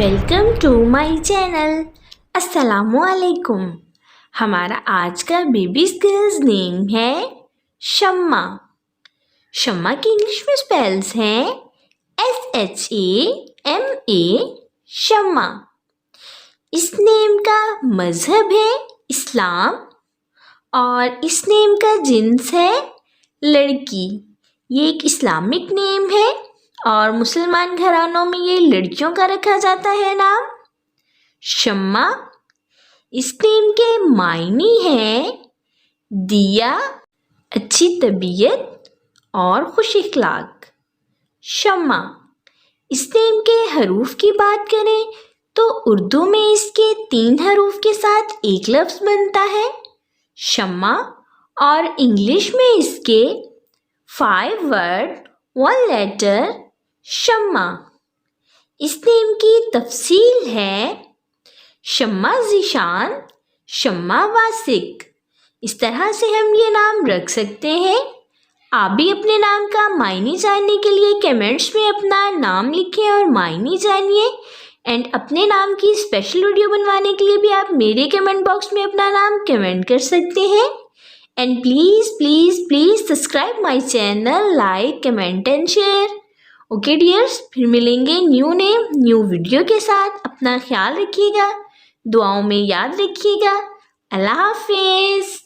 Welcome to my channel. अस्सलामुअलैकुम। हमारा आज का बेबी गर्ल्स नेम है शम्मा। शम्मा की इंग्लिश में स्पेल्स हैं SHAMA, शम्मा। इस नेम का मजहब है इस्लाम और इस नेम का जिन्स है लड़की। ये एक इस्लामिक नेम है और मुसलमान घरानों में ये लड़कियों का रखा जाता है नाम शम्मा। इस नेम के मायने हैं दिया, अच्छी तबीयत और खुश इखलाक। शम्मा। इस नेम के हरूफ की बात करें तो उर्दू में इसके 3 हरूफ के साथ एक लफ्ज़ बनता है शम्मा और इंग्लिश में इसके 5 वर्ड 1 लेटर शम्मा। इस नेम की तफसील है शम्मा ज़ीशान, शम्मा वासिक। इस तरह से हम ये नाम रख सकते हैं। आप भी अपने नाम का मायने जानने के लिए कमेंट्स में अपना नाम लिखें और मायने जानिए। एंड अपने नाम की स्पेशल वीडियो बनवाने के लिए भी आप मेरे कमेंट बॉक्स में अपना नाम कमेंट कर सकते हैं। And please subscribe my channel, like, comment and share. Okay dears, फिर मिलेंगे न्यू नेम न्यू वीडियो के साथ। अपना ख्याल रखिएगा, दुआओं में याद रखिएगा। अल्लाह हाफिज़।